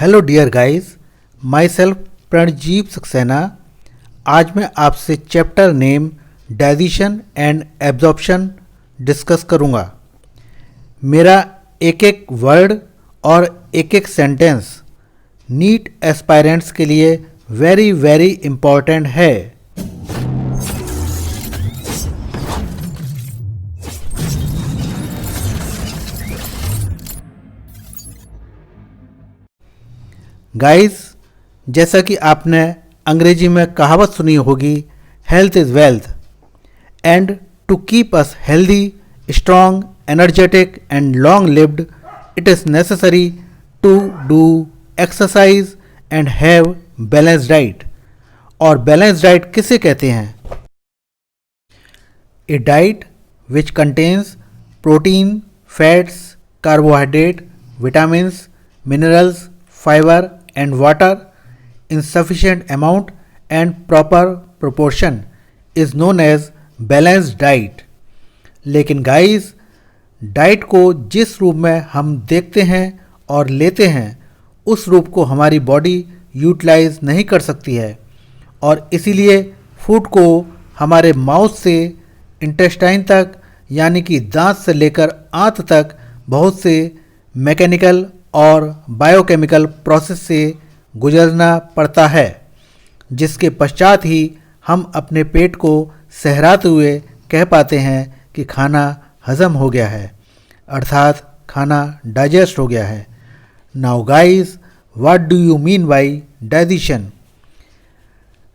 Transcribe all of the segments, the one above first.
Hello dear guys, myself Pranjeev Saxena. आज मैं आपसे chapter name digestion and absorption discuss करूँगा। मेरा एक एक वर्ड और एक एक सेंटेंस नीट एस्पायरेंट्स के लिए वेरी वेरी इम्पॉर्टेंट है। गाइस, जैसा कि आपने अंग्रेजी में कहावत सुनी होगी, health is wealth, and to keep us healthy, strong, energetic and long lived, it is necessary to do exercise and have balance diet. और बैलेंस डाइट किसे कहते हैं? A diet which contains protein, fats, carbohydrate, vitamins, minerals, fiber and water in sufficient amount and proper proportion is known as balanced diet। लेकिन guys, diet को जिस रूप में हम देखते हैं और लेते हैं उस रूप को हमारी बॉडी यूटिलाइज नहीं कर सकती है, और इसीलिए फूड को हमारे माउथ से इंटेस्टाइन तक, यानी कि दांत से लेकर आंत तक बहुत से मैकेनिकल और बायोकेमिकल प्रोसेस से गुजरना पड़ता है, जिसके पश्चात ही हम अपने पेट को सहराते हुए कह पाते हैं कि खाना हजम हो गया है, अर्थात खाना डाइजेस्ट हो गया है। Now guys, what do you mean by digestion?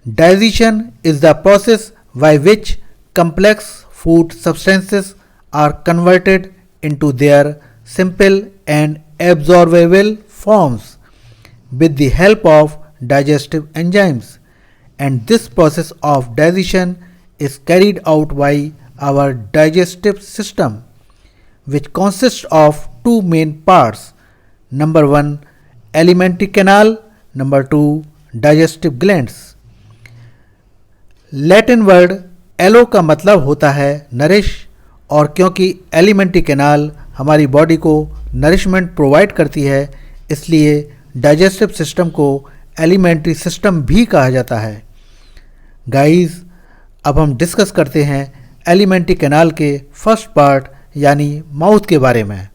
Digestion is the process by which complex food substances are converted into their simple and absorbable forms with the help of digestive enzymes, and this process of digestion is carried out by our digestive system, which consists of two main parts. Number 1, alimentary canal. Number 2, digestive glands. Latin word एलो का मतलब होता है nourish, और क्योंकि alimentary canal हमारी body को nourishment provide करती है, इसलिए डाइजेस्टिव सिस्टम को एलिमेंट्री सिस्टम भी कहा जाता है। गाइस, अब हम डिस्कस करते हैं एलिमेंट्री कैनाल के फर्स्ट पार्ट यानी माउथ के बारे में।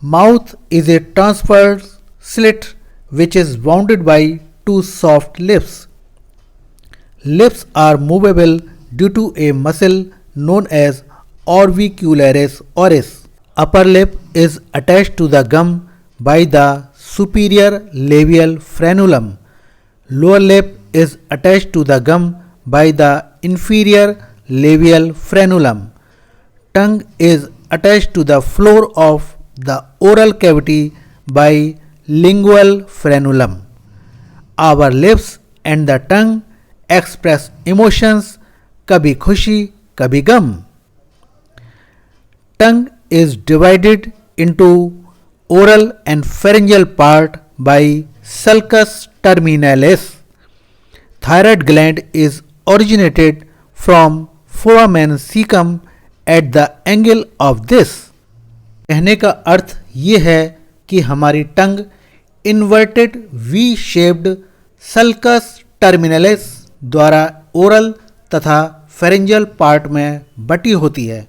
Mouth is a transverse slit which is bounded by two soft lips. Lips are movable due to a muscle known as orbicularis oris. Upper lip is attached to the gum by the superior labial frenulum. Lower lip is attached to the gum by the inferior labial frenulum. Tongue is attached to the floor of the oral cavity by lingual frenulum. Our lips and the tongue express emotions, कभी खुशी कभी गम. Tongue is divided into oral and pharyngeal part by sulcus terminalis. Thyroid gland is originated from foramen cecum at the angle of this. कहने का अर्थ ये है कि हमारी tongue inverted V shaped sulcus terminalis द्वारा ओरल तथा फेरेंजियल पार्ट में बटी होती है।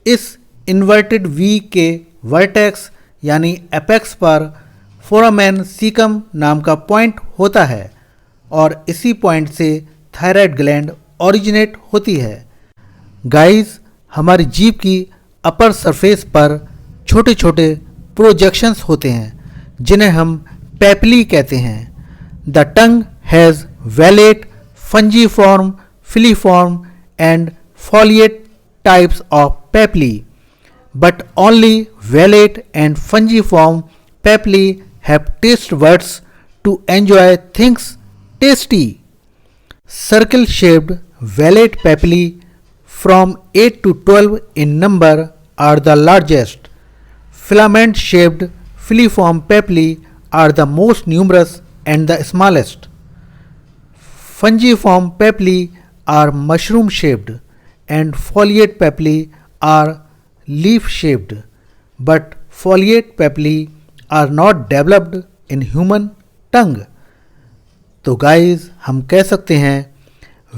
इस इन्वर्टेड वी के वर्टेक्स यानी एपेक्स पर फोरामेन सीकम नाम का पॉइंट होता है, और इसी पॉइंट से थायराइड ग्लैंड ओरिजिनेट होती है। गाइस, हमारी जीभ की अपर सरफेस पर छोटे छोटे प्रोजेक्शंस होते हैं जिन्हें हम पेपली कहते हैं। The tongue has wallet, fungiform, filiform and foliate types of papilli, but only velate and fungiform papilli have taste buds to enjoy things tasty. Circle shaped velate papilli from 8 to 12 in number are the largest. Filament shaped filiform papilli are the most numerous and the smallest. Fungiform papilli are mushroom shaped and foliate papilli are leaf shaped, but foliate papilli are not developed in human tongue. तो guys हम कह सकते हैं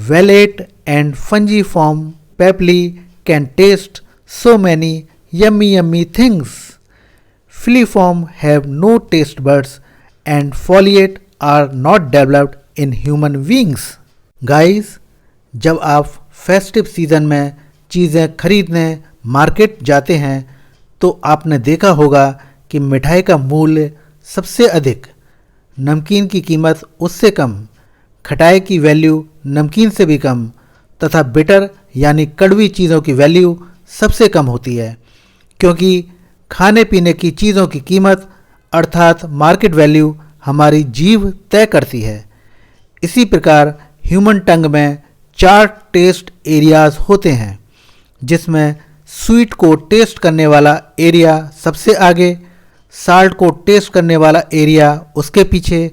velate and fungiform papilli can taste so many yummy things. Filiform have no taste buds and foliate are not developed in human beings. Guys जब आप festive season में चीज़ें खरीदने मार्केट जाते हैं तो आपने देखा होगा कि मिठाई का मूल्य सबसे अधिक, नमकीन की कीमत उससे कम, खटाई की वैल्यू नमकीन से भी कम तथा बिटर यानी कड़वी चीज़ों की वैल्यू सबसे कम होती है, क्योंकि खाने पीने की चीज़ों की कीमत अर्थात मार्केट वैल्यू हमारी जीभ तय करती है। इसी प्रकार ह्यूमन टंग में 4 टेस्ट एरियाज होते हैं, जिसमें स्वीट को टेस्ट करने वाला एरिया सबसे आगे, साल्ट को टेस्ट करने वाला एरिया उसके पीछे,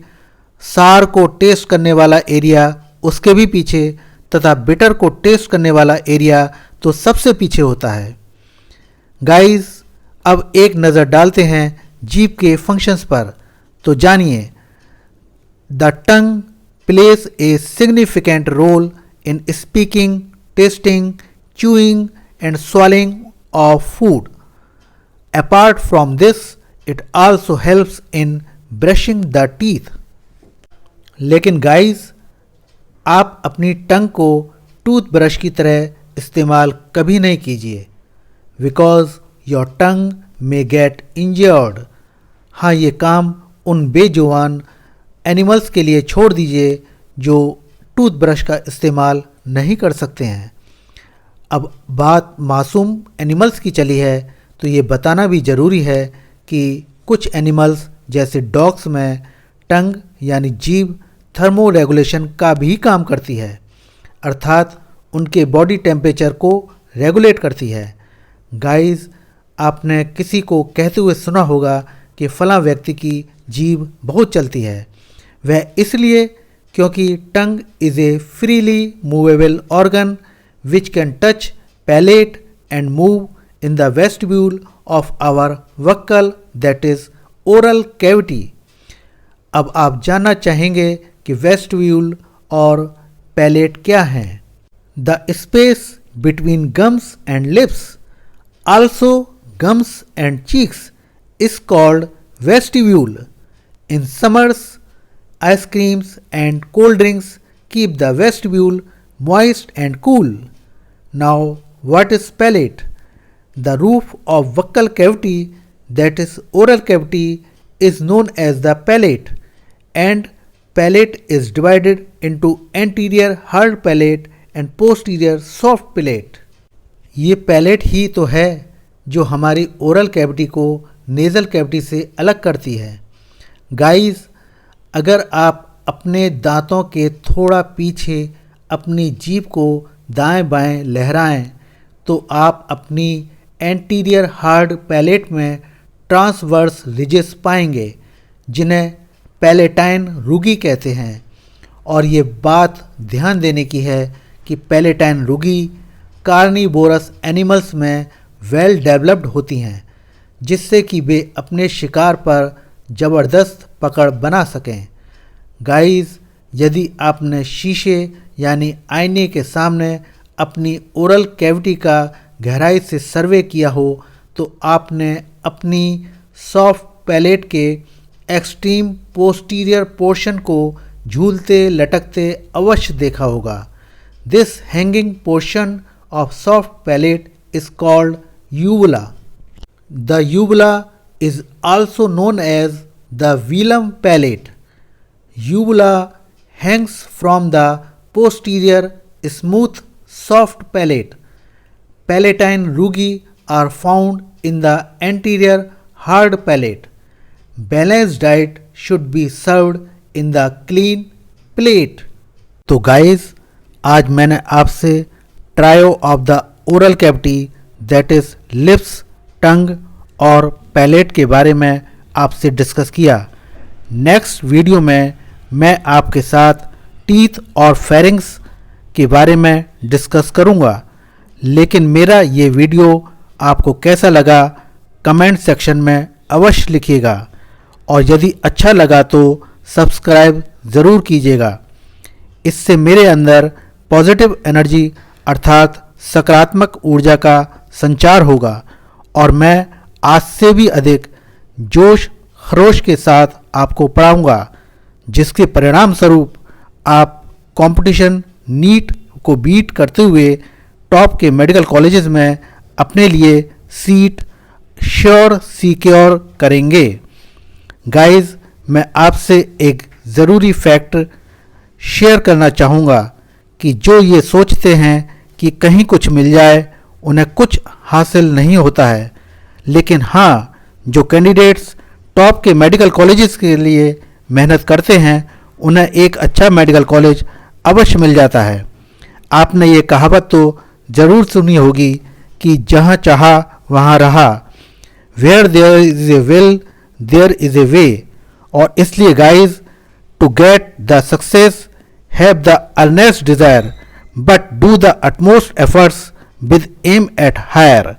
सार को टेस्ट करने वाला एरिया उसके भी पीछे तथा बिटर को टेस्ट करने वाला एरिया तो सबसे पीछे होता है। गाइस अब एक नज़र डालते हैं जीभ के फंक्शंस पर, तो जानिए the tongue plays a significant role in speaking, tasting, chewing and swallowing of food. Apart from this, it also helps in brushing the teeth. लेकिन गाइस आप अपनी टंग को टूथब्रश की तरह इस्तेमाल कभी नहीं कीजिए, because your tongue may get injured. हाँ, ये काम उन बेजुबान एनिमल्स के लिए छोड़ दीजिए जो टूथब्रश का इस्तेमाल नहीं कर सकते हैं. अब बात मासूम एनिमल्स की चली है तो ये बताना भी ज़रूरी है कि कुछ एनिमल्स जैसे डॉग्स में टंग यानी जीभ थर्मो रेगुलेशन का भी काम करती है, अर्थात उनके बॉडी टेम्परेचर को रेगुलेट करती है. गाइस आपने किसी को कहते हुए सुना होगा कि फलां व्यक्ति की जीभ बहुत चलती है. वह इसलिए क्योंकि tongue is a freely movable organ which can touch palate and move in the vestibule of our buccal that is oral cavity. अब आप जानना चाहेंगे कि वेस्टिब्यूल और पैलेट क्या हैं. The space between gums and lips, also gums and cheeks, is called vestibule. In summers, ice creams and cold drinks keep the vestibule moist and cool. Now, what is palate? The roof of buccal cavity, that is oral cavity, is known as the palate, and palate is divided into anterior hard palate and posterior soft palate. ये palette ही तो है जो हमारी oral cavity को nasal cavity से अलग करती है. गाइस अगर आप अपने दांतों के थोड़ा पीछे अपनी जीभ को दाएं बाएं लहराएं तो आप अपनी एंटीरियर हार्ड पैलेट में ट्रांसवर्स रिजेस पाएंगे, जिन्हें पैलेटाइन रूगी कहते हैं. और ये बात ध्यान देने की है कि पैलेटाइन रूगी कार्निवोरस एनिमल्स में वेल डेवलप्ड होती हैं, जिससे कि वे अपने शिकार पर ज़बरदस्त पकड़ बना सकें. गाइस यदि आपने शीशे यानी आईने के सामने अपनी ओरल कैविटी का गहराई से सर्वे किया हो तो आपने अपनी सॉफ्ट पैलेट के एक्सट्रीम पोस्टीरियर पोर्शन को झूलते लटकते अवश्य देखा होगा. This hanging portion of soft palate is called uvula. The uvula is also known as the velum palate. Uvula hangs from the posterior smooth soft palate. Palatine rugae are found in the anterior hard palate. Balanced diet should be served in the clean plate. तो guys आज मैंने आपसे trio of the oral cavity that is lips, tongue और palate के बारे में आपसे discuss किया. नेक्स्ट वीडियो में मैं आपके साथ टीथ और फेरिंग्स के बारे में डिस्कस करूंगा. लेकिन मेरा ये वीडियो आपको कैसा लगा कमेंट सेक्शन में अवश्य लिखिएगा और यदि अच्छा लगा तो सब्सक्राइब ज़रूर कीजिएगा। इससे मेरे अंदर पॉजिटिव एनर्जी अर्थात सकारात्मक ऊर्जा का संचार होगा और मैं आज से भी अधिक जोश खरोश के साथ आपको पढ़ाऊंगा, जिसके परिणाम स्वरूप आप कंपटीशन नीट को बीट करते हुए टॉप के मेडिकल कॉलेजेस में अपने लिए सीट श्योर सिक्योर करेंगे। गाइस, मैं आपसे एक ज़रूरी फैक्ट शेयर करना चाहूँगा कि जो ये सोचते हैं कि कहीं कुछ मिल जाए उन्हें कुछ हासिल नहीं होता है, लेकिन हाँ, जो कैंडिडेट्स टॉप के मेडिकल कॉलेजेस के लिए मेहनत करते हैं उन्हें एक अच्छा मेडिकल कॉलेज अवश्य मिल जाता है। आपने ये कहावत तो ज़रूर सुनी होगी कि जहाँ चाहा वहाँ रहा, where there is a will there is a way. और इसलिए guys, to get the success have the earnest desire but do the utmost efforts with aim at higher.